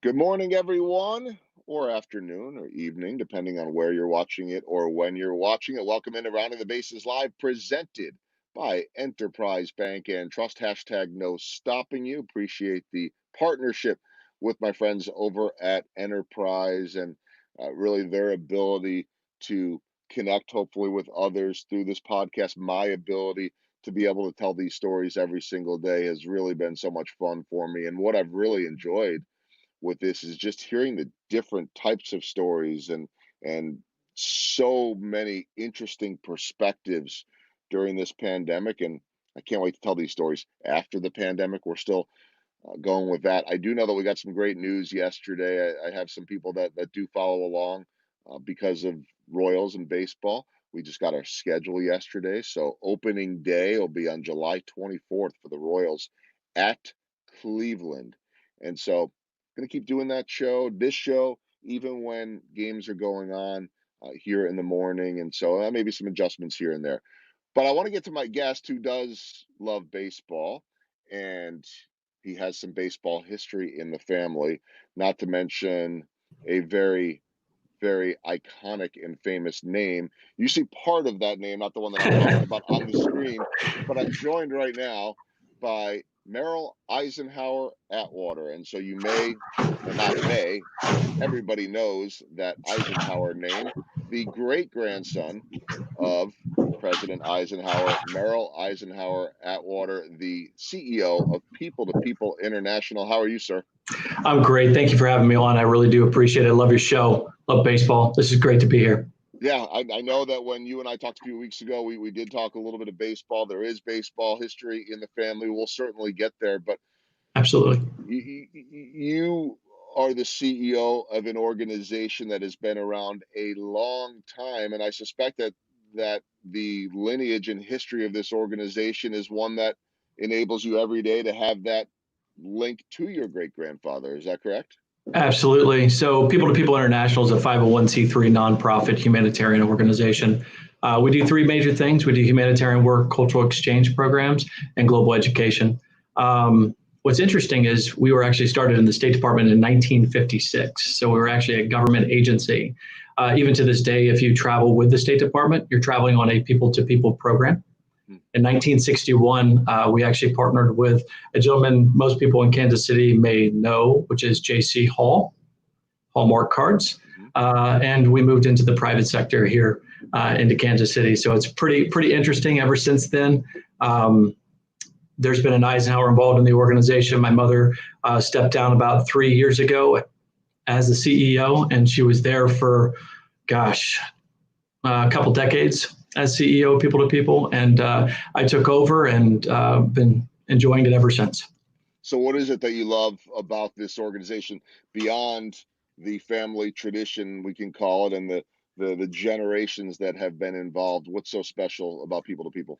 Good morning, everyone, or afternoon or evening, depending on where you're watching it or when you're watching it. Welcome into Rounding the Bases Live, presented by Enterprise Bank and Trust. Hashtag no stopping you. Appreciate the partnership with my friends over at Enterprise and really their ability to connect, hopefully, with others through this podcast. My ability to be able to tell these stories every single day has really been so much fun for me. And what I've really enjoyed with this is just hearing the different types of stories and so many interesting perspectives during this pandemic. And I can't wait to tell these stories after the pandemic. We're still going with that. I do know that we got some great news yesterday. I have some people that do follow along because of Royals and baseball. We just got our schedule yesterday, so opening day will be on July 24th for the Royals at Cleveland. And so going to keep doing this show, even when games are going on here in the morning. And so maybe some adjustments here and there. But I want to get to my guest who does love baseball, and he has some baseball history in the family, not to mention a very, very iconic and famous name. You see part of that name, not the one that I'm talking about on the screen, but I'm joined right now by Merrill Eisenhower Atwater. And so you everybody knows that Eisenhower name, the great grandson of President Eisenhower, Merrill Eisenhower Atwater, the CEO of People to People International. How are you, sir? I'm great. Thank you for having me on. I really do appreciate it. I love your show. Love baseball. This is great to be here. Yeah, I know that when you and I talked a few weeks ago, we did talk a little bit of baseball. There is baseball history in the family. We'll certainly get there. But absolutely, you are the CEO of an organization that has been around a long time, and I suspect that the lineage and history of this organization is one that enables you every day to have that link to your great-grandfather. Is that correct? Absolutely. So People to People International is a 501c3 nonprofit humanitarian organization. We do three major things. We do humanitarian work, cultural exchange programs, and global education. What's interesting is we were actually started in the State Department in 1956. So we were actually a government agency. Even to this day, if you travel with the State Department, you're traveling on a people-to-people program. In 1961, we actually partnered with a gentleman most people in Kansas City may know, which is J.C. Hall, Hallmark Cards. And we moved into the private sector here into Kansas City. So it's pretty interesting ever since then. There's been an Eisenhower involved in the organization. My mother stepped down about 3 years ago as the CEO, and she was there for, a couple decades as CEO of People to People. And I took over and been enjoying it ever since. So what is it that you love about this organization beyond the family tradition, we can call it, and the generations that have been involved? What's so special about People to People?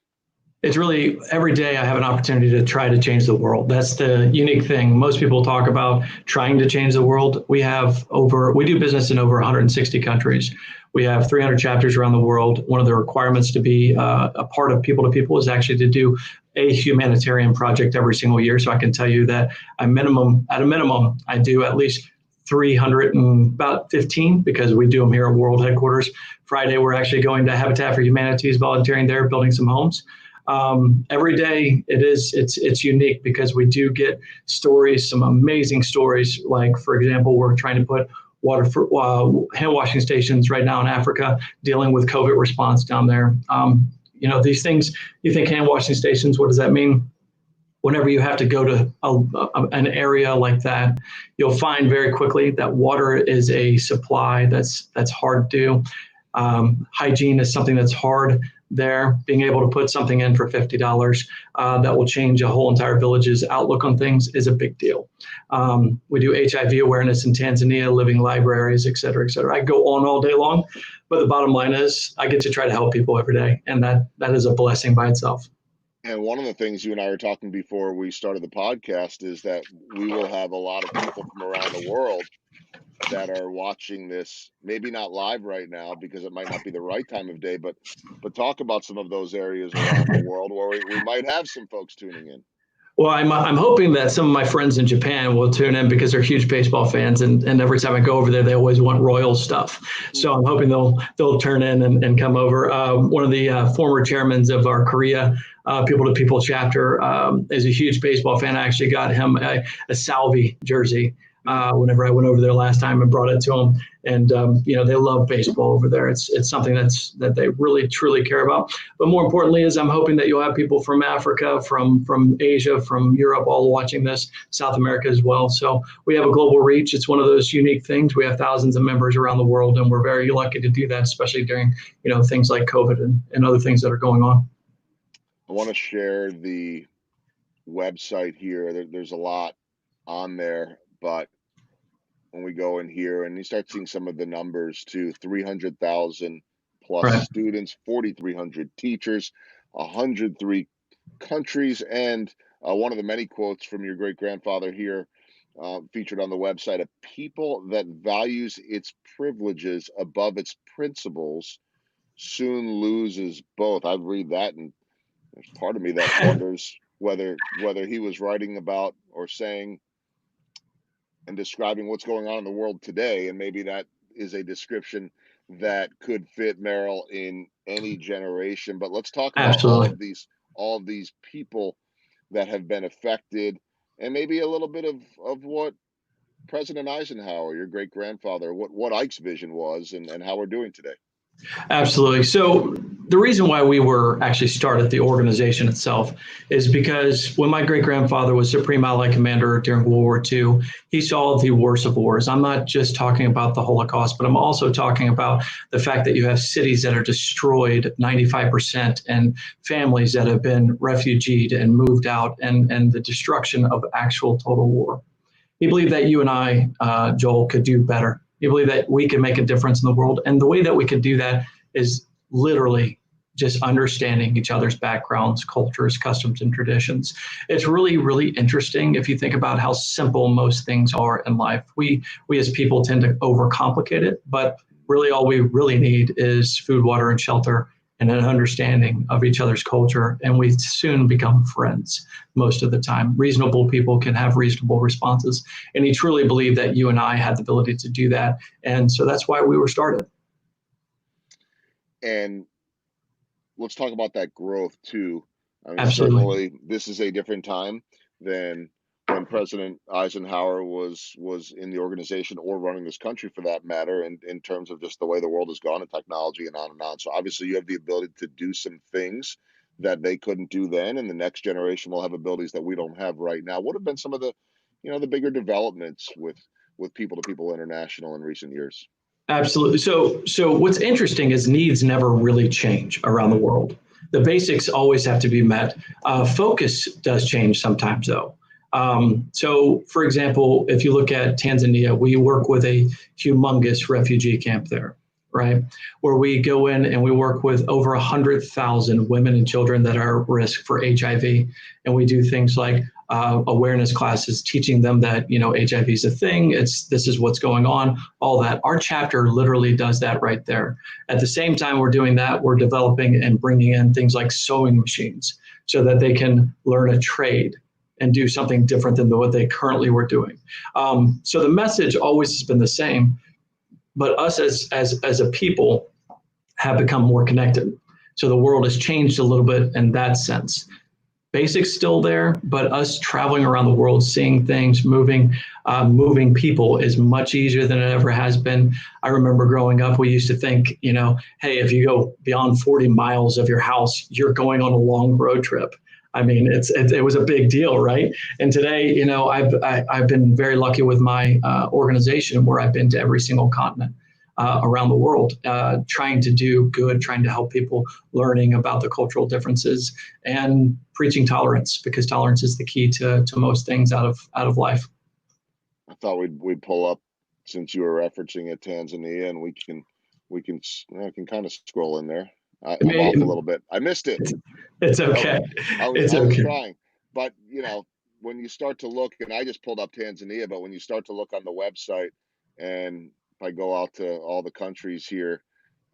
It's really every day I have an opportunity to try to change the world. That's the unique thing. Most people talk about trying to change the world. We do business in over 160 countries. We have 300 chapters around the world. One of the requirements to be a part of People to People is actually to do a humanitarian project every single year. So I can tell you that at a minimum, I do at least 315 because we do them here at World Headquarters. Friday, we're actually going to Habitat for Humanity's volunteering there, building some homes. Every day it's unique because we do get stories, some amazing stories. Like, for example, we're trying to put hand washing stations right now in Africa, dealing with COVID response down there. These things, you think hand washing stations, what does that mean? Whenever you have to go to an area like that, you'll find very quickly that water is a supply that's hard to do. Hygiene is something that's hard there. Being able to put something in for $50 that will change a whole entire village's outlook on things is a big deal. We do HIV awareness in Tanzania, living libraries, et cetera, et cetera. I go on all day long, but the bottom line is I get to try to help people every day, and that is a blessing by itself. And one of the things you and I were talking before we started the podcast is that we will have a lot of people from around the world that are watching this, maybe not live right now because it might not be the right time of day, but talk about some of those areas around the world where we might have some folks tuning in. Well, I'm hoping that some of my friends in Japan will tune in because they're huge baseball fans, and every time I go over there, they always want Royal stuff. So I'm hoping they'll turn in and come over. One of the former chairmans of our Korea People to People chapter is a huge baseball fan. I actually got him a Salvi jersey whenever I went over there last time and brought it to him. And they love baseball over there. It's something that they really truly care about. But more importantly, is I'm hoping that you'll have people from Africa, from Asia, from Europe, all watching this, South America as well. So we have a global reach. It's one of those unique things. We have thousands of members around the world, and we're very lucky to do that, especially during things like COVID and other things that are going on. I want to share the website here. There's a lot on there, but when we go in here and you start seeing some of the numbers too, 300,000 plus Right. students, 4,300 teachers, 103 countries, and one of the many quotes from your great grandfather here featured on the website: a people that values its privileges above its principles soon loses both. I read that, and there's part of me that wonders whether he was writing about or saying and describing what's going on in the world today, and maybe that is a description that could fit Merrill in any generation. But let's talk about Absolutely. all of these people that have been affected, and maybe a little bit of what President Eisenhower, your great grandfather, what Ike's vision was, and how we're doing today. Absolutely. So the reason why we were actually started the organization itself is because when my great grandfather was Supreme Allied Commander during World War II, he saw the worst of wars. I'm not just talking about the Holocaust, but I'm also talking about the fact that you have cities that are destroyed 95% and families that have been refugeed and moved out, and the destruction of actual total war. He believed that you and I, Joel, could do better. He believed that we could make a difference in the world. And the way that we could do that is literally just understanding each other's backgrounds, cultures, customs, and traditions. It's really, really interesting if you think about how simple most things are in life. We as people tend to overcomplicate it, but really all we really need is food, water, and shelter, and an understanding of each other's culture, and we soon become friends most of the time. Reasonable people can have reasonable responses, and he truly believed that you and I had the ability to do that, and so that's why we were started. And let's talk about that growth too. I mean, Absolutely. certainly this is a different time than when President Eisenhower was in the organization or running this country for that matter, and in terms of just the way the world has gone and technology and on and on. So obviously you have the ability to do some things that they couldn't do then, and the next generation will have abilities that we don't have right now. What have been some of the, the bigger developments with People to People International in recent years? Absolutely. So what's interesting is needs never really change around the world. The basics always have to be met. Focus does change sometimes, though. So, for example, if you look at Tanzania, we work with a humongous refugee camp there, right? Where we go in and we work with over 100,000 women and children that are at risk for HIV. And we do things like awareness classes, teaching them that HIV is a thing. This is what's going on. All that. Our chapter literally does that right there. At the same time we're doing that, we're developing and bringing in things like sewing machines so that they can learn a trade and do something different than what they currently were doing. So the message always has been the same, but us as a people have become more connected. So the world has changed a little bit in that sense. Basics still there, but us traveling around the world, seeing things, moving people is much easier than it ever has been. I remember growing up, we used to think, hey, if you go beyond 40 miles of your house, you're going on a long road trip. I mean, it was a big deal, right? And today, I've been very lucky with my organization where I've been to every single continent around the world, trying to do good, trying to help people, learning about the cultural differences, and preaching tolerance, because tolerance is the key to most things out of life. I thought we'd pull up, since you were referencing it, Tanzania, and we can kind of scroll in there. I'm off a little bit. I missed it. It's okay. I was trying, but when you start to look, and I just pulled up Tanzania, but when you start to look on the website, and if I go out to all the countries here,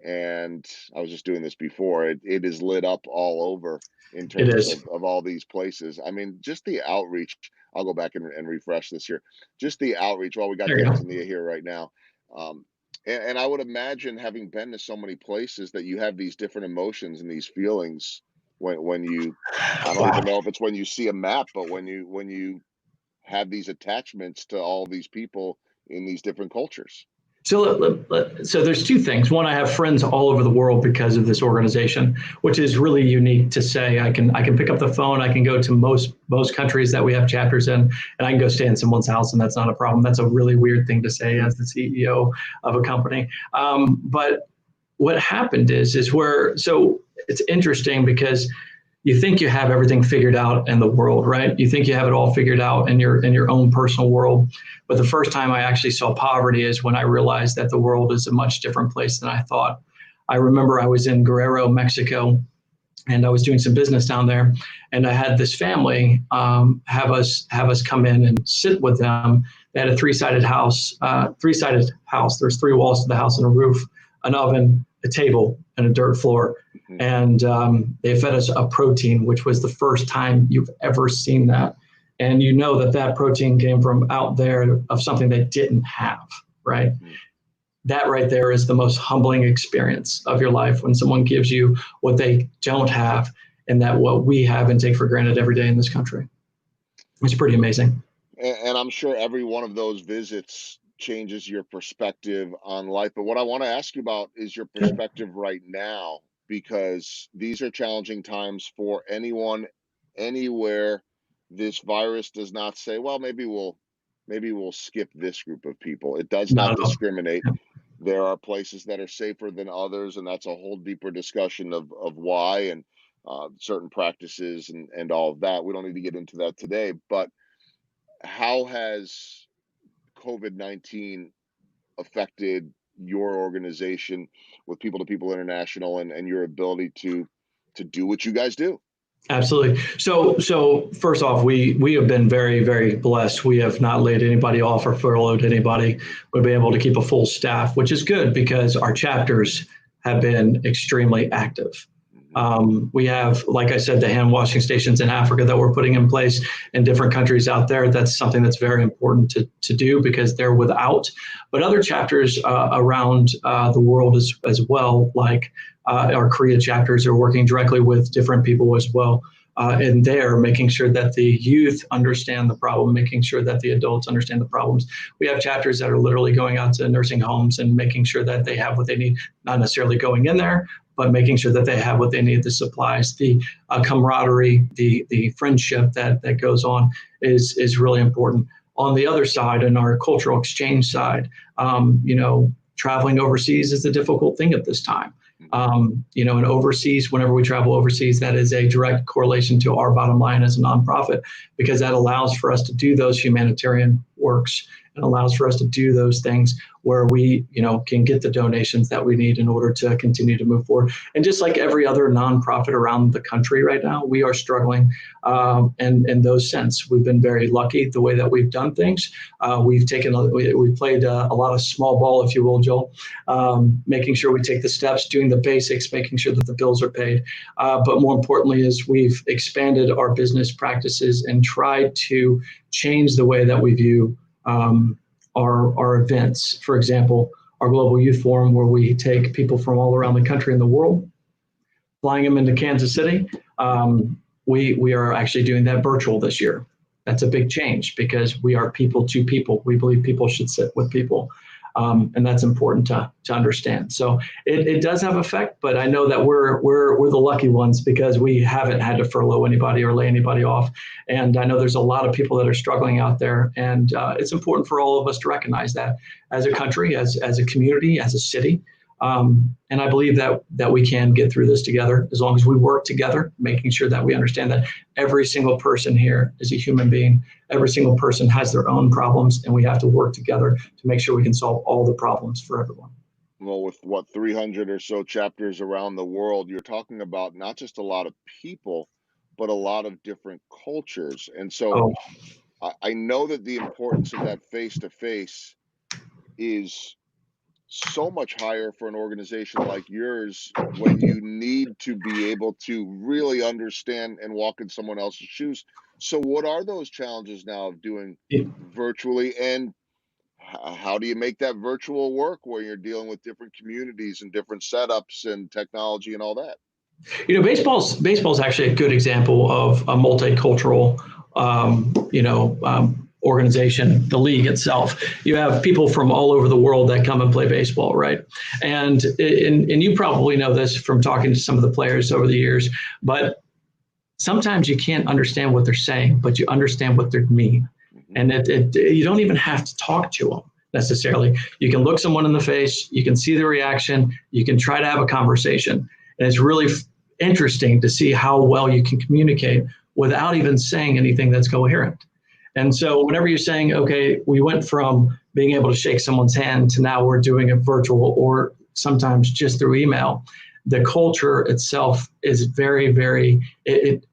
and I was just doing this before. It is lit up all over in It terms is. of all these places. I mean, just the outreach. I'll go back and refresh this here. Just the outreach. Well, we got There you go. Tanzania here right now. Um, and I would imagine, having been to so many places, that you have these different emotions and these feelings when you, I don't even Wow. know if it's when you see a map, but when you have these attachments to all these people in these different cultures. So there's two things. One, I have friends all over the world because of this organization, which is really unique to say. I can pick up the phone. I can go to most countries that we have chapters in, and I can go stay in someone's house, and that's not a problem. That's a really weird thing to say as the CEO of a company. But what happened is where so it's interesting because you think you have everything figured out in the world, right? You think you have it all figured out in your own personal world. But the first time I actually saw poverty is when I realized that the world is a much different place than I thought. I remember I was in Guerrero, Mexico, and I was doing some business down there, and I had this family have us come in and sit with them. They had a three-sided house. There's three walls to the house and a roof, an oven, a table, and a dirt floor. Mhm. And they fed us a protein, which was the first time you've ever seen that. And you know that protein came from out there of something they didn't have, right? Mhm. That right there is the most humbling experience of your life, when someone gives you what they don't have, and that what we have and take for granted every day in this country. It's pretty amazing. And I'm sure every one of those visits changes your perspective on life. But what I want to ask you about is your Sure. perspective right now, because these are challenging times for anyone, anywhere. This virus does not say, well, maybe we'll skip this group of people. It does Not not at all. discriminate. Yeah. There are places that are safer than others, and that's a whole deeper discussion of why, and certain practices and all of that. We don't need to get into that today, but how has COVID-19 affected your organization with People to People International, and your ability to do what you guys do? Absolutely. So first off, we have been very, very blessed. We have not laid anybody off or furloughed anybody. We've been able to keep a full staff, which is good because our chapters have been extremely active. We have, like I said, the hand washing stations in Africa that we're putting in place in different countries out there. That's something that's very important to do because they're without. But other chapters around the world as well, like our Korea chapters, are working directly with different people as well. And they're making sure that the youth understand the problem, making sure that the adults understand the problems. We have chapters that are literally going out to nursing homes and making sure that they have what they need, not necessarily going in there, but making sure that they have what they need, the supplies, the camaraderie, the friendship that goes on is really important. On the other side, in our cultural exchange side, traveling overseas is a difficult thing at this time. And overseas, whenever we travel overseas, that is a direct correlation to our bottom line as a nonprofit, because that allows for us to do those humanitarian works and allows for us to do those things where we, can get the donations that we need in order to continue to move forward. And just like every other nonprofit around the country right now, we are struggling. And in those sense, we've been very lucky the way that we've done things. We've played a lot of small ball, if you will, Joel, making sure we take the steps, doing the basics, making sure that the bills are paid. But more importantly is we've expanded our business practices and tried to change the way that we view our events. For example, our Global Youth Forum, where we take people from all around the country and the world, flying them into Kansas City. We are actually doing that virtual this year. That's a big change because we are people to people. We believe people should sit with people. And that's important to understand. So it does have effect, but I know that we're the lucky ones because we haven't had to furlough anybody or lay anybody off. And I know there's a lot of people that are struggling out there, and it's important for all of us to recognize that as a country, as a community, as a city. And I believe that we can get through this together as long as we work together, making sure that we understand that every single person here is a human being. Every single person has their own problems, and we have to work together to make sure we can solve all the problems for everyone. Well, with what, 300 or so chapters around the world, you're talking about not just a lot of people, but a lot of different cultures. And so Oh, I know that the importance of that face to face is so much higher for an organization like yours when you need to be able to really understand and walk in someone else's shoes. So, what are those challenges now of doing virtually, and how do you make that virtual work where you're dealing with different communities and different setups and technology and all that? Baseball's actually a good example of a multicultural, organization. The league itself, you have people from all over the world that come and play baseball, right? And you probably know this from talking to some of the players over the years, but sometimes you can't understand what they're saying, but you understand what they mean. And you don't even have to talk to them necessarily. You can look someone in the face, you can see the reaction, you can try to have a conversation. And it's really interesting to see how well you can communicate without even saying anything that's coherent. And so whenever you're saying, okay, we went from being able to shake someone's hand to now we're doing it virtual or sometimes just through email, the culture itself is very, very,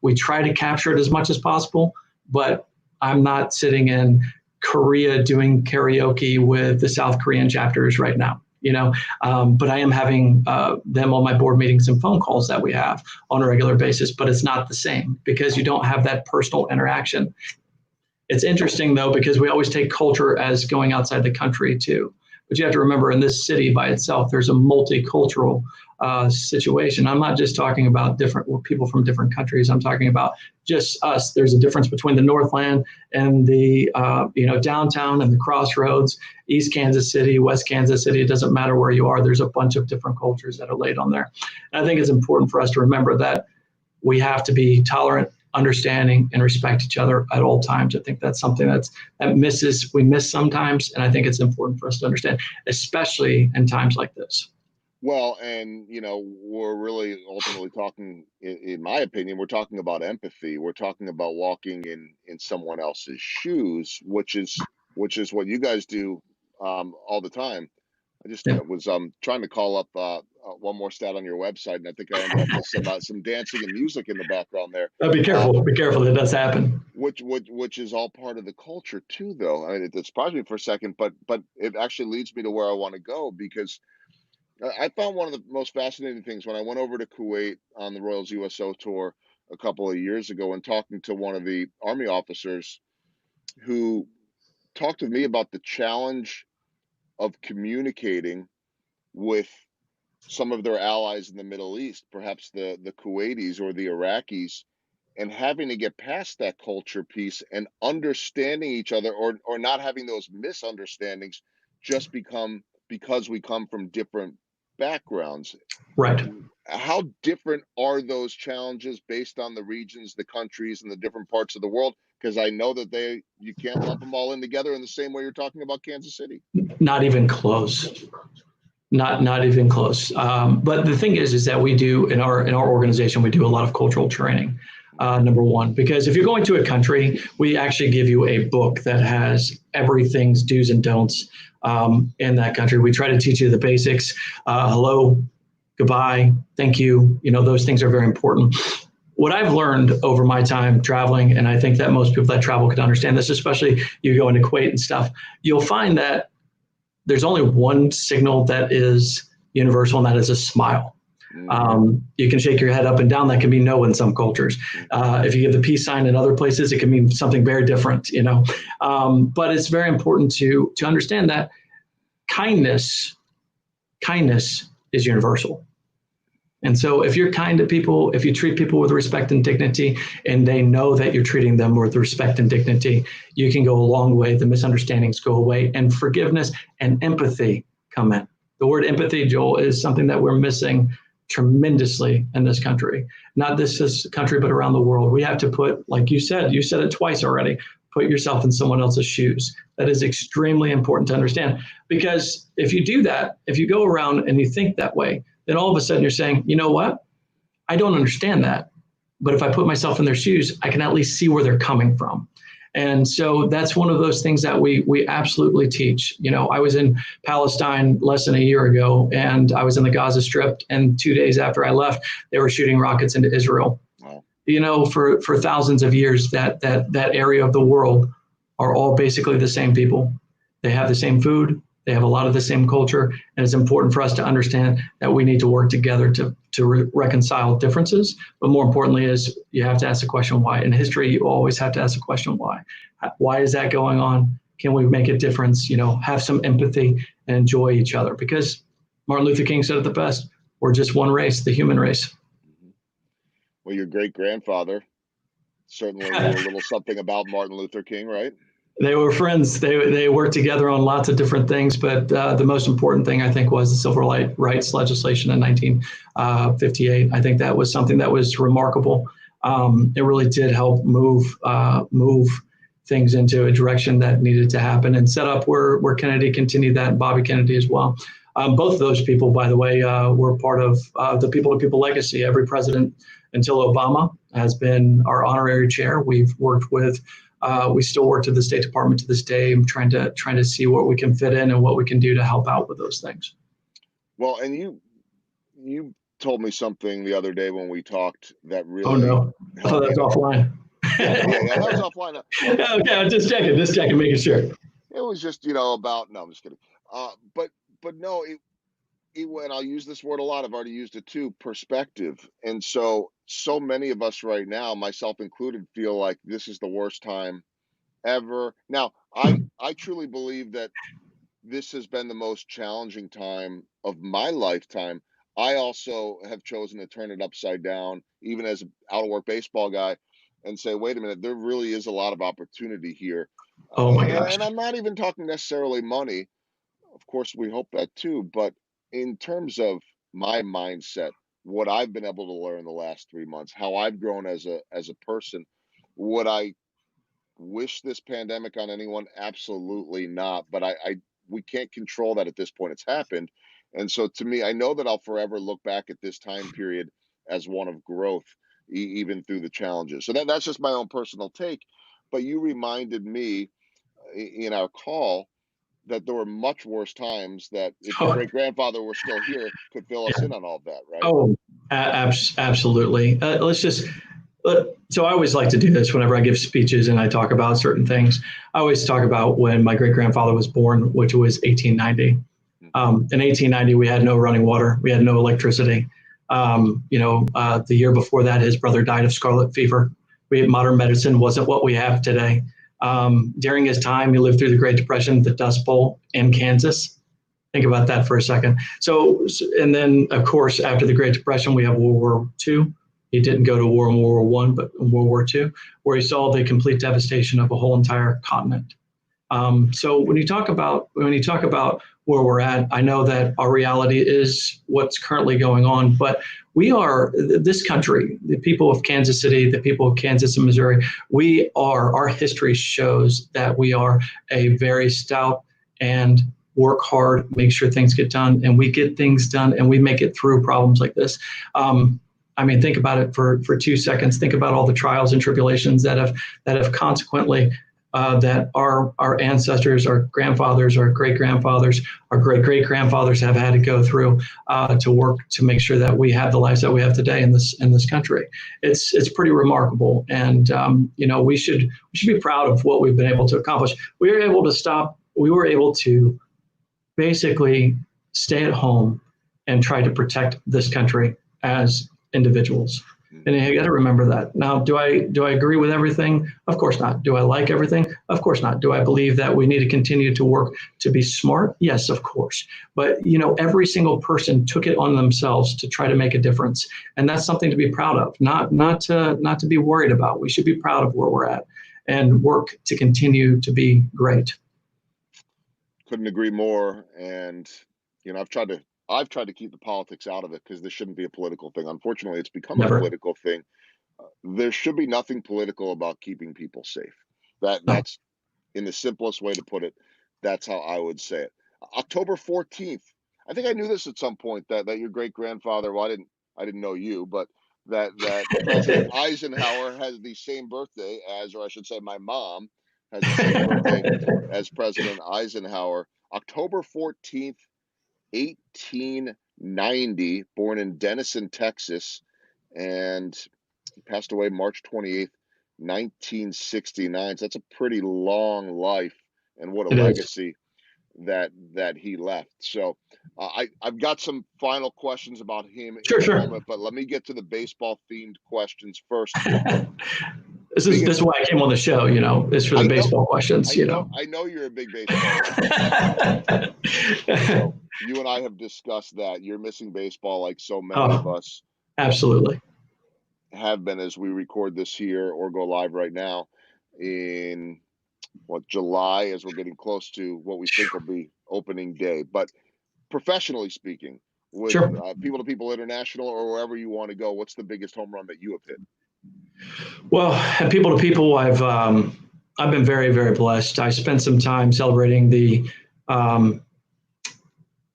we try to capture it as much as possible, but I'm not sitting in Korea doing karaoke with the South Korean chapters right now, but I am having them on my board meetings and phone calls that we have on a regular basis, but it's not the same because you don't have that personal interaction. It's interesting though, because we always take culture as going outside the country too. But you have to remember in this city by itself, there's a multicultural situation. I'm not just talking about different people from different countries. I'm talking about just us. There's a difference between the Northland and the downtown and the crossroads, East Kansas City, West Kansas City. It doesn't matter where you are. There's a bunch of different cultures that are laid on there. And I think it's important for us to remember that we have to be tolerant, understanding, and respect each other at all times. I think that's something we miss sometimes, and I think it's important for us to understand, especially in times like this. Well, and we're really ultimately talking, in my opinion, we're talking about empathy. We're talking about walking in someone else's shoes, which is what you guys do all the time. I just was trying to call up one more stat on your website, and I think I ended up with some dancing and music in the background there. Be careful. Be careful. That does happen. Which is all part of the culture too, though. I mean, it surprised me for a second, but it actually leads me to where I want to go, because I found one of the most fascinating things when I went over to Kuwait on the Royals USO tour a couple of years ago, and talking to one of the Army officers who talked to me about the challenge of communicating with some of their allies in the Middle East, perhaps the Kuwaitis or the Iraqis, and having to get past that culture piece and understanding each other, or not having those misunderstandings just because we come from different backgrounds. Right. How different are those challenges based on the regions, the countries, and the different parts of the world? Because I know that you can't lump them all in together in the same way you're talking about Kansas City. Not even close. Not even close. But the thing is that we do in our organization, we do a lot of cultural training. Number one, because if you're going to a country, we actually give you a book that has everything's do's and don'ts in that country. We try to teach you the basics. Hello, goodbye, thank you. Those things are very important. What I've learned over my time traveling, and I think that most people that travel could understand this, especially you go into Kuwait and stuff, you'll find that there's only one signal that is universal, and that is a smile. You can shake your head up and down. That can mean no in some cultures. If you give the peace sign in other places, it can mean something very different, But it's very important to understand that kindness is universal. And so if you're kind to people, if you treat people with respect and dignity, and they know that you're treating them with respect and dignity, you can go a long way. The misunderstandings go away, and forgiveness and empathy come in. The word empathy, Joel, is something that we're missing tremendously in this country. Not this country, but around the world. We have to put, like you said it twice already, put yourself in someone else's shoes. That is extremely important to understand, because if you do that, if you go around and you think that way, then all of a sudden you're saying, you know what? I don't understand that. But if I put myself in their shoes, I can at least see where they're coming from. And so that's one of those things that we absolutely teach. I was in Palestine less than a year ago, and I was in the Gaza Strip, and 2 days after I left, they were shooting rockets into Israel. Wow. For thousands of years, that area of the world are all basically the same people. They have the same food, They have a lot of the same culture, and it's important for us to understand that we need to work together to reconcile differences. But more importantly is you have to ask the question why. In history, you always have to ask the question why. Why is that going on? Can we make a difference? Have some empathy and enjoy each other. Because Martin Luther King said it the best, we're just one race, the human race. Well, your great-grandfather certainly knew a little something about Martin Luther King, right? They were friends. They worked together on lots of different things, but the most important thing, I think, was the civil rights legislation in 1958. I think that was something that was remarkable. It really did help move things into a direction that needed to happen and set up where Kennedy continued that, and Bobby Kennedy as well. Both of those people, by the way, were part of the people-to-people legacy. Every president until Obama has been our honorary chair. We've worked with. We still work to the State Department to this day, trying to see what we can fit in and what we can do to help out with those things. Well, and you told me something the other day when we talked that really. Oh no! Oh, that's offline. yeah, that was offline. Okay, I'm just checking, making sure. It was just about. No, I'm just kidding. But no, and I'll use this word a lot. I've already used it too. Perspective, and so many of us right now, myself included, feel like this is the worst time ever. Now, I truly believe that this has been the most challenging time of my lifetime. I also have chosen to turn it upside down, even as an out of work baseball guy, and say, wait a minute, there really is a lot of opportunity here. Oh my gosh. And I'm not even talking necessarily money. Of course, we hope that too. But in terms of my mindset, what I've been able to learn the last 3 months, how I've grown as a person, would I wish this pandemic on anyone? Absolutely not. But we can't control that at this point. It's happened. And so to me, I know that I'll forever look back at this time period as one of growth, even through the challenges. So that's just my own personal take. But you reminded me in our call that there were much worse times that if your great grandfather were still here, could fill us in on all of that, right? Oh, absolutely. So I always like to do this whenever I give speeches and I talk about certain things. I always talk about when my great grandfather was born, which was 1890. In 1890, we had no running water, we had no electricity. The year before that, his brother died of scarlet fever. Modern medicine wasn't what we have today. During his time, he lived through the Great Depression, the Dust Bowl in Kansas. Think about that for a second. So, and then of course, after the Great Depression, we have World War II. He didn't go to war in World War I, but in World War II, where he saw the complete devastation of a whole entire continent. So when you talk about where we're at, I know that our reality is what's currently going on, but we are, this country, the people of Kansas City, the people of Kansas and Missouri, our history shows that we are a very stout and work hard, make sure things get done, and we get things done, and we make it through problems like this. Think about it for 2 seconds. Think about all the trials and tribulations that have consequently that our ancestors, our grandfathers, our great-grandfathers, our great-great-grandfathers have had to go through to work to make sure that we have the lives that we have today in this country. It's pretty remarkable, and we should be proud of what we've been able to accomplish. We were able to basically stay at home and try to protect this country as individuals. And you got to remember that. Now, do I agree with everything? Of course not. Do I like everything? Of course not. Do I believe that we need to continue to work to be smart? Yes, of course. But every single person took it on themselves to try to make a difference, and that's something to be proud of. Not to be worried about. We should be proud of where we're at and work to continue to be great. Couldn't agree more. And I've tried to keep the politics out of it because this shouldn't be a political thing. Unfortunately, it's become a political thing. There should be nothing political about keeping people safe. That's in the simplest way to put it. That's how I would say it. October 14th. I think I knew this at some point that your great grandfather. Well, I didn't know you, but that President Eisenhower has the same birthday as, or I should say, my mom has the same birthday as President Eisenhower. October 14th. 1890, born in Denison, Texas, and he passed away March 28th, 1969. So that's a pretty long life, and what a legacy that he left. So I've got some final questions about him in Sure, a sure. moment, but let me get to the baseball themed questions first. This is why I came on the show, is for the baseball questions, I know you're a big baseball fan. So you and I have discussed that you're missing baseball like so many of us Absolutely. have been as we record this here or go live right now in July, as we're getting close to what we think will be opening day. But professionally speaking, with Sure. People to People International or wherever you want to go, what's the biggest home run that you have hit? Well, at People to People, I've been very, very blessed. I spent some time celebrating the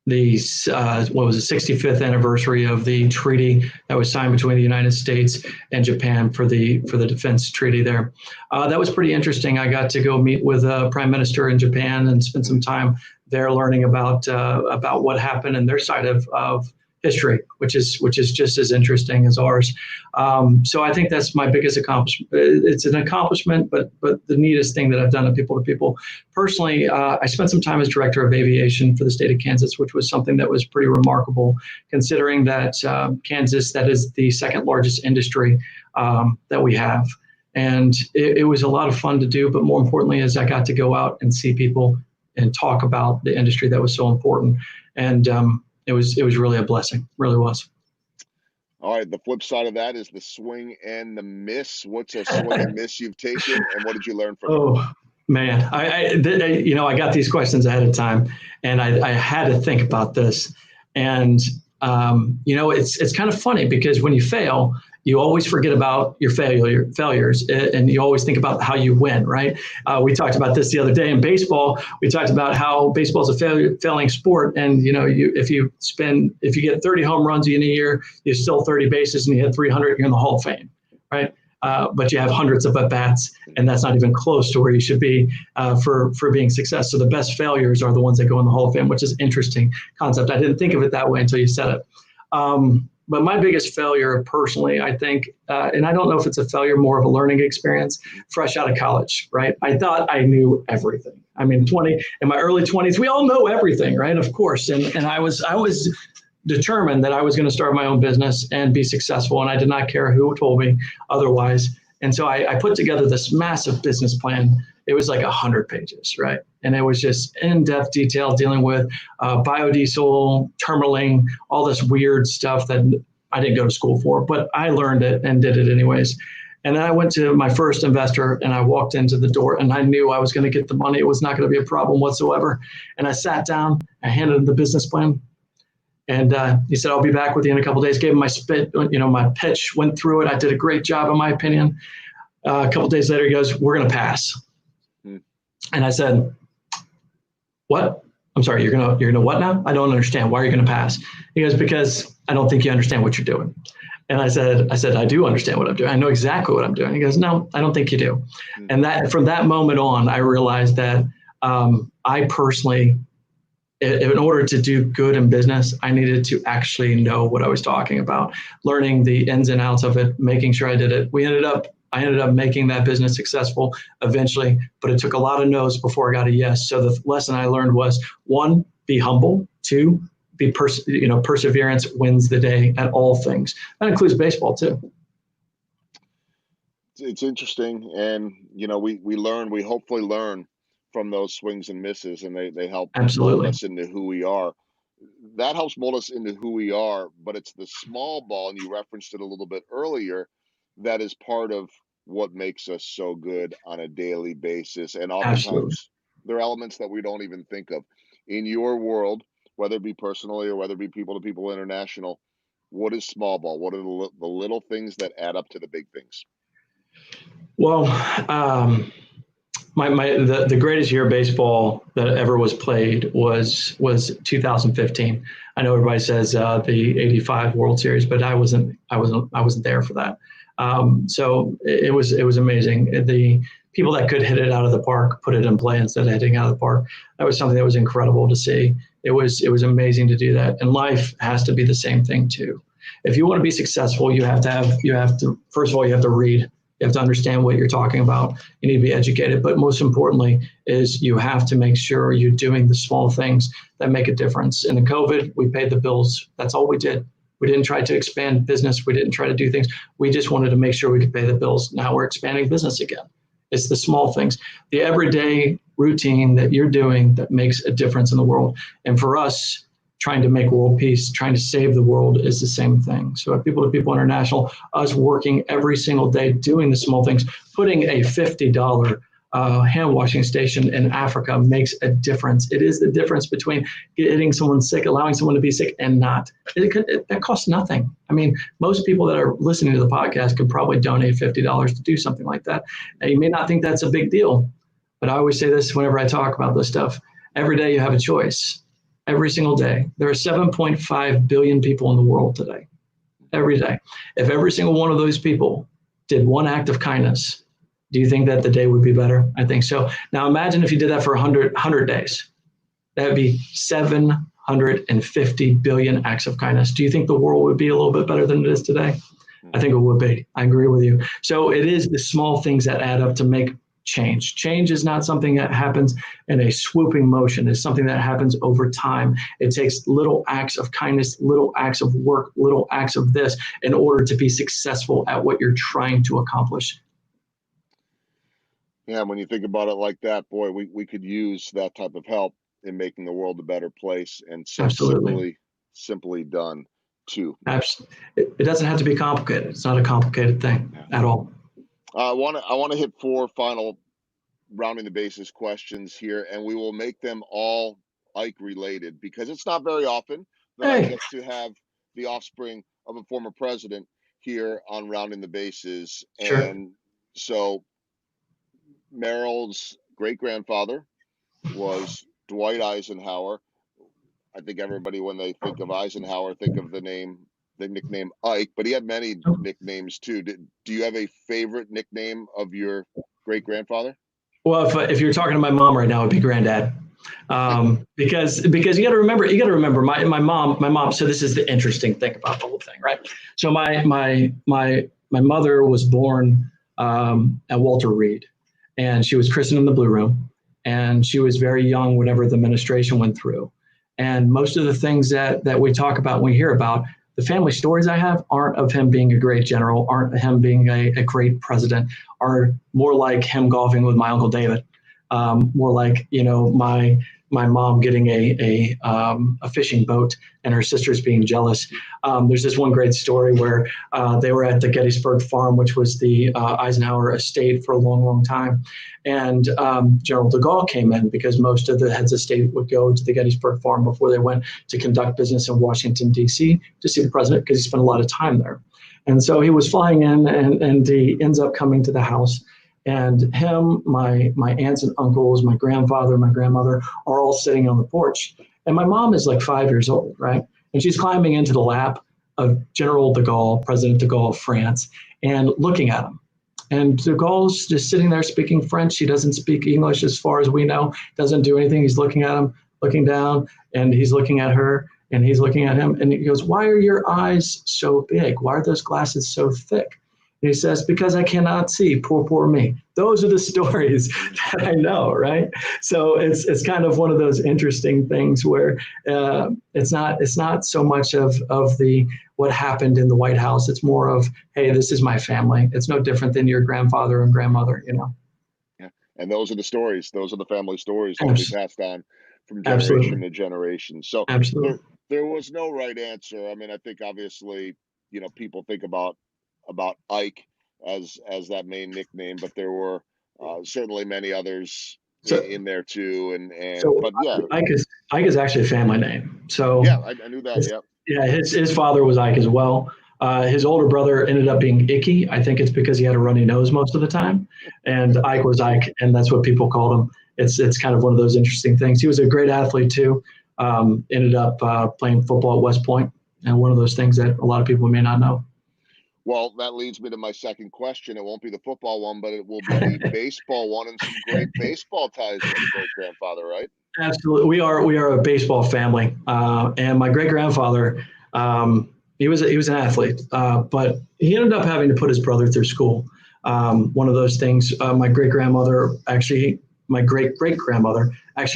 65th anniversary of the treaty that was signed between the United States and Japan for the defense treaty there. That was pretty interesting. I got to go meet with a prime minister in Japan and spend some time there learning about what happened in their side of history, which is just as interesting as ours. So I think that's my biggest accomplishment. It's an accomplishment, but the neatest thing that I've done at People to People. Personally, I spent some time as director of aviation for the state of Kansas, which was something that was pretty remarkable, considering that Kansas, that is the second largest industry that we have. And it was a lot of fun to do, but more importantly is I got to go out and see people and talk about the industry that was so important. And it was really a blessing, really was. All right. The flip side of that is the swing and the miss. What's a swing and miss you've taken, and what did you learn from it? Oh man, I got these questions ahead of time, and I had to think about this. And it's kind of funny because when you fail, you always forget about your failures, and you always think about how you win, right? We talked about this the other day in baseball. We talked about how baseball is a failing sport, and if you get 30 home runs in a year, you steal 30 bases, and you hit 300, you're in the Hall of Fame, right? But you have hundreds of at-bats, and that's not even close to where you should be for being successful. So the best failures are the ones that go in the Hall of Fame, which is an interesting concept. I didn't think of it that way until you said it. But my biggest failure personally, I think, and I don't know if it's a failure, more of a learning experience, fresh out of college, right? I thought I knew everything. I mean, in my early 20s, we all know everything, right? Of course. And I was determined that I was going to start my own business and be successful. And I did not care who told me otherwise. And so I put together this massive business plan. It was like 100 pages, right? And it was just in-depth detail dealing with biodiesel, terminaling, all this weird stuff that I didn't go to school for, but I learned it and did it anyways. And then I went to my first investor and I walked into the door and I knew I was going to get the money. It was not going to be a problem whatsoever. And I sat down, I handed him the business plan. And he said, I'll be back with you in a couple of days. Gave him my pitch, went through it. I did a great job, in my opinion. A couple of days later, he goes, we're going to pass. And I said, what? I'm sorry, you're gonna what now? I don't understand. Why are you going to pass? He goes, because I don't think you understand what you're doing. And I said, I do understand what I'm doing. I know exactly what I'm doing. He goes, no, I don't think you do. And that from that moment on, I realized that I personally, in order to do good in business, I needed to actually know what I was talking about, learning the ins and outs of it, making sure I did it. I ended up making that business successful eventually, but it took a lot of no's before I got a yes. So the lesson I learned was, 1, be humble. 2, be perseverance wins the day at all things. That includes baseball too. It's interesting, and we hopefully learn from those swings and misses, and they help mold us into who we are. That helps mold us into who we are, but it's the small ball, and you referenced it a little bit earlier, that is part of what makes us so good on a daily basis. And oftentimes there are elements that we don't even think of. In your world, whether it be personally or whether it be People to People International, what is small ball? What are the little things that add up to the big things? Well, the greatest year of baseball that ever was played was 2015. I know everybody says the '85 World Series, but I wasn't there for that. So it was amazing. The people that could hit it out of the park put it in play instead of hitting out of the park. That was something that was incredible to see. It was amazing to do that. And life has to be the same thing too. If you want to be successful, you have to first of all, you have to read You have to understand what you're talking about. You need to be educated. But most importantly is you have to make sure you're doing the small things that make a difference. In the COVID, we paid the bills. That's all we did. We didn't try to expand business. We didn't try to do things. We just wanted to make sure we could pay the bills. Now we're expanding business again. It's the small things, the everyday routine that you're doing that makes a difference in the world. And for us, trying to make world peace, trying to save the world is the same thing. So at People to People International, us working every single day, doing the small things, putting a $50 hand washing station in Africa makes a difference. It is the difference between getting someone sick, allowing someone to be sick and not. That costs nothing. I mean, most people that are listening to the podcast could probably donate $50 to do something like that. Now, you may not think that's a big deal, but I always say this whenever I talk about this stuff. Every day you have a choice. Every single day. There are 7.5 billion people in the world today. Every day. If every single one of those people did one act of kindness, do you think that the day would be better? I think so. Now imagine if you did that for 100 days. That would be 750 billion acts of kindness. Do you think the world would be a little bit better than it is today? I think it would be. I agree with you. So it is the small things that add up to make change. Change is not something that happens in a swooping motion. It's something that happens over time. It takes little acts of kindness, little acts of work, little acts of this in order to be successful at what you're trying to accomplish. Yeah, when you think about it like that, boy, we could use that type of help in making the world a better place, and so simply done too. Absolutely. It doesn't have to be complicated. It's not a complicated thing at all. I want to hit 4 final rounding the bases questions here, and we will make them all Ike related, because it's not very often that I get to have the offspring of a former president here on Rounding the Bases. Sure. And so Merrill's great-grandfather was Dwight Eisenhower. I think everybody, when they think of Eisenhower, think of the nickname Ike, but he had many nicknames too. Do you have a favorite nickname of your great-grandfather? Well, if you're talking to my mom right now, it'd be Granddad. Because you got to remember my mom. So this is the interesting thing about the whole thing, right? So my mother was born at Walter Reed, and she was christened in the Blue Room, and she was very young whenever the administration went through. And most of the things that we talk about, we hear about, the family stories I have aren't of him being a great general, aren't him being a great president, are more like him golfing with my Uncle David, more like, my mom getting a fishing boat and her sisters being jealous. There's this one great story where they were at the Gettysburg Farm, which was the Eisenhower estate for a long, long time. And General de Gaulle came in because most of the heads of state would go to the Gettysburg Farm before they went to conduct business in Washington, D.C. to see the president, because he spent a lot of time there. And so he was flying in, and he ends up coming to the house. And him, my aunts and uncles, my grandfather, my grandmother are all sitting on the porch. And my mom is like 5 years old, right? And she's climbing into the lap of General de Gaulle, President de Gaulle of France, and looking at him. And de Gaulle's just sitting there speaking French. He doesn't speak English as far as we know, doesn't do anything. He's looking at him, looking down, and he's looking at her, and he's looking at him. And he goes, "Why are your eyes so big? Why are those glasses so thick?" And he says, "Because I cannot see, poor me." Those are the stories that I know, right? So it's kind of one of those interesting things where it's not so much of the what happened in the White House. It's more of, hey, this is my family. It's no different than your grandfather and grandmother, Yeah, and those are the stories. Those are the family stories that will be passed on from generation to generation. So there was no right answer. I mean, I think obviously, people think about Ike as that main nickname, but there were certainly many others in there too. But yeah, Ike is actually a family name. So yeah, I knew that. Yeah, his father was Ike as well. His older brother ended up being Icky. I think it's because he had a runny nose most of the time, and Ike was Ike, and that's what people called him. It's kind of one of those interesting things. He was a great athlete too. Ended up playing football at West Point, and one of those things that a lot of people may not know. Well, that leads me to my second question. It won't be the football one, but it will be the baseball one, and some great baseball ties with your great-grandfather, right? Absolutely. We are a baseball family. And my great-grandfather, he was an athlete, but he ended up having to put his brother through school. One of those things, my great-grandmother actually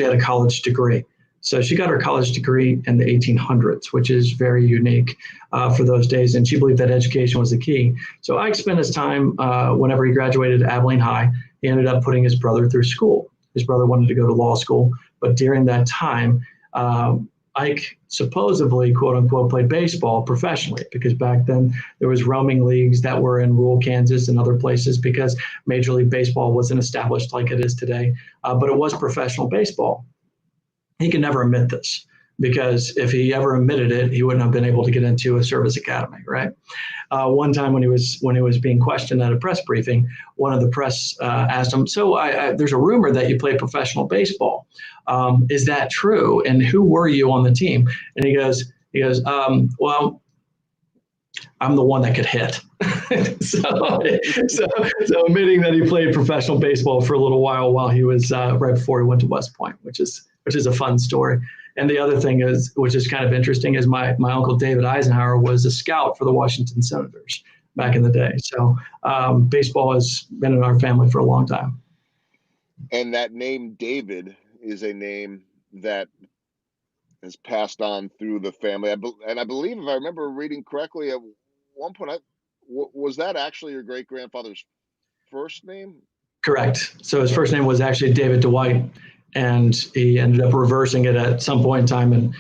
had a college degree. So she got her college degree in the 1800s, which is very unique for those days. And she believed that education was the key. So Ike spent his time, whenever he graduated Abilene High, he ended up putting his brother through school. His brother wanted to go to law school. But during that time, Ike supposedly, quote unquote, played baseball professionally, because back then there was roaming leagues that were in rural Kansas and other places, because Major League Baseball wasn't established like it is today. But it was professional baseball. He could never admit this, because if he ever admitted it, he wouldn't have been able to get into a service academy, right? One time when he was being questioned at a press briefing, one of the press asked him, "So there's a rumor that you play professional baseball. Is that true? And who were you on the team?" And he goes, "Well, I'm the one that could hit." so admitting that he played professional baseball for a little while he was right before he went to West Point, which is a fun story. And the other thing is, which is kind of interesting, is my uncle David Eisenhower was a scout for the Washington Senators back in the day. So baseball has been in our family for a long time. And that name David is a name that has passed on through the family. And I believe, if I remember reading correctly, at one point, was that actually your great-grandfather's first name? Correct. So his first name was actually David Dwight, and he ended up reversing it at some point in time, and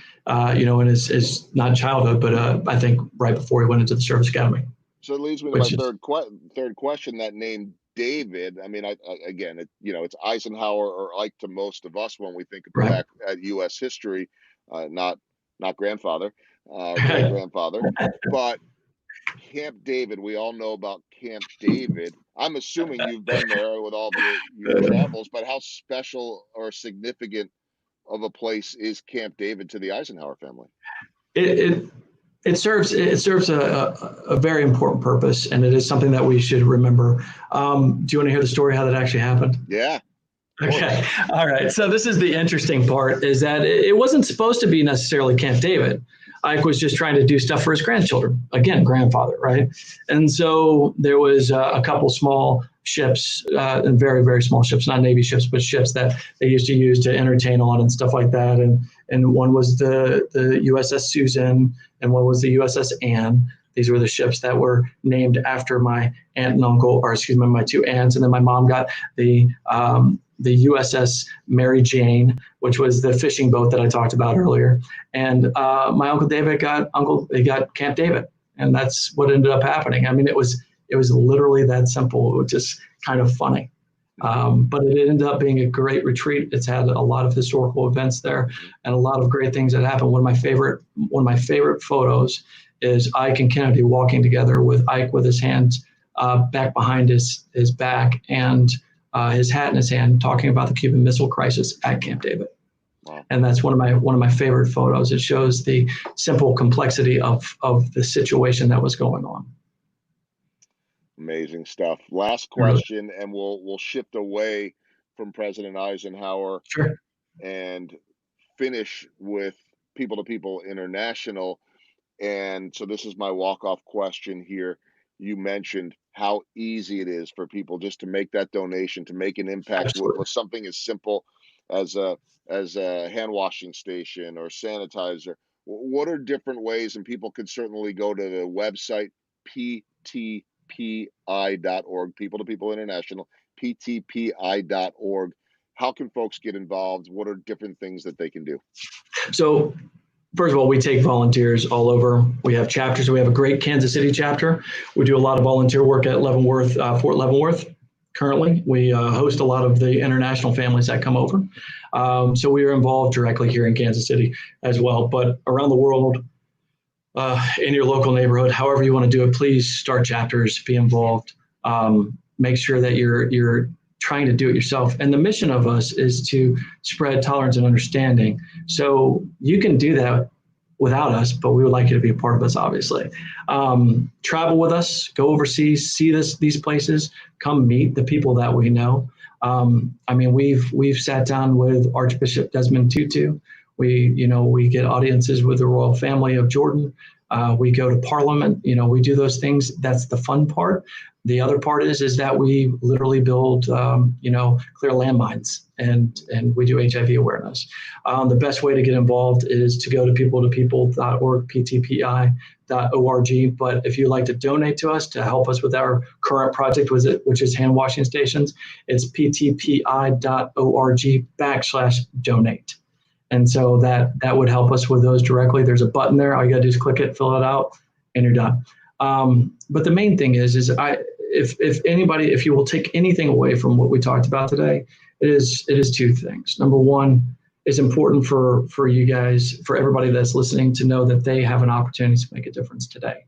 in his not childhood, but I think right before he went into the service academy. So it leads me to my third question. That name David. I mean, again, it's Eisenhower or Ike to most of us when we think back at U.S. history, not grandfather, great grandfather, but Camp David. We all know about Camp David. I'm assuming you've been there with all your travels, but how special or significant of a place is Camp David to the Eisenhower family? It serves a very important purpose, and it is something that we should remember. Do you want to hear the story how that actually happened? Yeah. Okay. All right. So this is the interesting part, is that it wasn't supposed to be necessarily Camp David. Ike was just trying to do stuff for his grandchildren. Again, grandfather, right? And so there was a couple small ships, and very, very small ships, not Navy ships, but ships that they used to use to entertain on and stuff like that. And one was the USS Susan, and one was the USS Anne. These were the ships that were named after my aunt and uncle, or excuse me, my two aunts. And then my mom got the USS Mary Jane, which was the fishing boat that I talked about earlier. And my Uncle David got Camp David, and that's what ended up happening. I mean, it was literally that simple. It was just kind of funny. But it ended up being a great retreat. It's had a lot of historical events there and a lot of great things that happened. One of my favorite photos is Ike and Kennedy walking together, with Ike with his hands back behind his back and his hat in his hand, talking about the Cuban Missile Crisis at Camp David. Wow. And that's one of my favorite photos. It shows the simple complexity of the situation that was going on. Amazing stuff. Last question, and we'll shift away from President Eisenhower. Sure. And finish with People to People International. And so this is my walk-off question here. You mentioned how easy it is for people just to make that donation, to make an impact with something as simple as a hand washing station or sanitizer. What are different ways? And people could certainly go to the website ptpi.org, People to People International, ptpi.org. How can folks get involved? What are different things that they can do? So first of all, we take volunteers all over. We have chapters. We have a great Kansas City chapter. We do a lot of volunteer work at Leavenworth, Fort Leavenworth. Currently, we host a lot of the international families that come over. So we are involved directly here in Kansas City as well. But around the world, in your local neighborhood, however you want to do it, please start chapters, be involved. Make sure that you're trying to do it yourself. And the mission of us is to spread tolerance and understanding. So you can do that without us, but we would like you to be a part of us, obviously. Travel with us, go overseas, see these places, come meet the people that we know. I mean, we've sat down with Archbishop Desmond Tutu. We get audiences with the royal family of Jordan. We go to Parliament. We do those things. That's the fun part. The other part is that we literally build, clear landmines, and we do HIV awareness. The best way to get involved is to go to people-to-people.org, ptpi.org. But if you'd like to donate to us to help us with our current project, which is hand washing stations, it's ptpi.org/donate. And so that would help us with those directly. There's a button there. All you got to do is click it, fill it out, and you're done. But the main thing is if you will take anything away from what we talked about today, it is two things. Number one, it's important for you guys, for everybody that's listening, to know that they have an opportunity to make a difference today.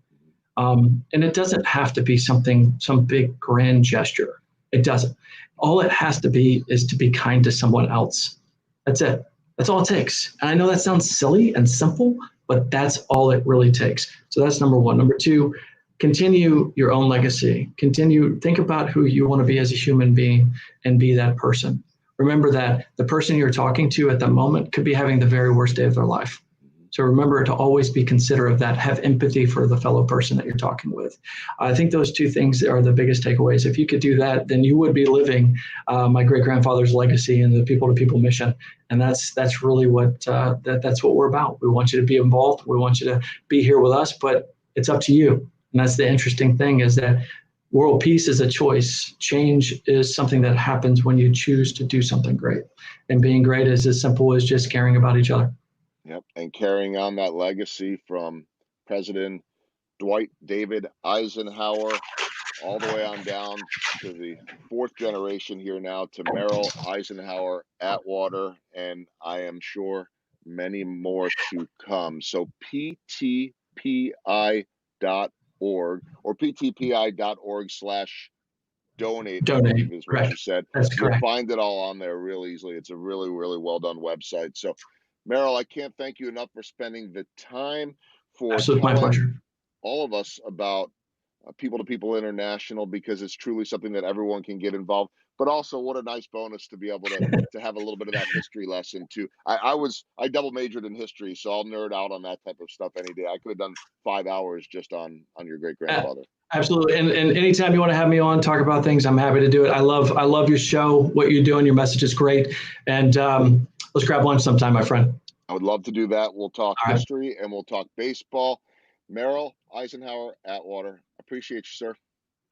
And it doesn't have to be some big grand gesture. It doesn't. All it has to be is to be kind to someone else. That's it. That's all it takes. And I know that sounds silly and simple, but that's all it really takes. So that's number one. Number two, continue your own legacy. Think about who you want to be as a human being and be that person. Remember that the person you're talking to at the moment could be having the very worst day of their life. So remember to always be considerate of that. Have empathy for the fellow person that you're talking with. I think those two things are the biggest takeaways. If you could do that, then you would be living my great-grandfather's legacy and the people-to-people mission. And that's really what that's what we're about. We want you to be involved. We want you to be here with us, but it's up to you. And that's the interesting thing, is that world peace is a choice. Change is something that happens when you choose to do something great. And being great is as simple as just caring about each other. Yep, and carrying on that legacy from President Dwight David Eisenhower all the way on down to the fourth generation here now to Merrill Eisenhower, Atwater, and I am sure many more to come. So ptpi.org or ptpi.org/donate, I believe is what Correct. you said. That's correct. You'll find it all on there real easily. It's a really, really well done website. So Merrill, I can't thank you enough for spending the time, for Absolutely, my pleasure. all of us about People-to-People International, because it's truly something that everyone can get involved. But also, what a nice bonus to be able to have a little bit of that history lesson too. I double majored in history, so I'll nerd out on that type of stuff any day. I could have done 5 hours just on your great grandfather. Absolutely, and anytime you want to have me on, talk about things, I'm happy to do it. I love your show, what you're doing. Your message is great, and let's grab lunch sometime, my friend. I would love to do that. We'll talk history and we'll talk baseball. Merrill Eisenhower, Atwater. Appreciate you, sir.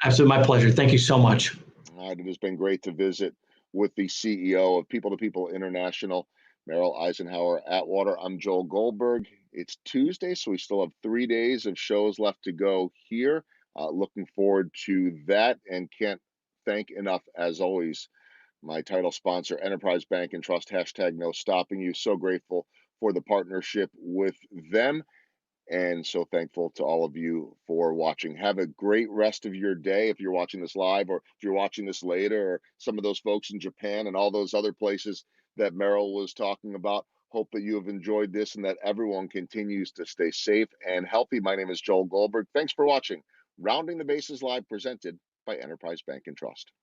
Absolutely, my pleasure. Thank you so much. All right, it has been great to visit with the CEO of People-to-People International, Merrill Eisenhower, Atwater. I'm Joel Goldberg. It's Tuesday, so we still have 3 days of shows left to go here. Looking forward to that, and can't thank enough, as always, my title sponsor, Enterprise Bank and Trust, #No Stopping You. So grateful for the partnership with them, and so thankful to all of you for watching. Have a great rest of your day if you're watching this live, or if you're watching this later, or some of those folks in Japan and all those other places that Merrill was talking about. Hope that you have enjoyed this and that everyone continues to stay safe and healthy. My name is Joel Goldberg. Thanks for watching Rounding the Bases Live, presented by Enterprise Bank and Trust.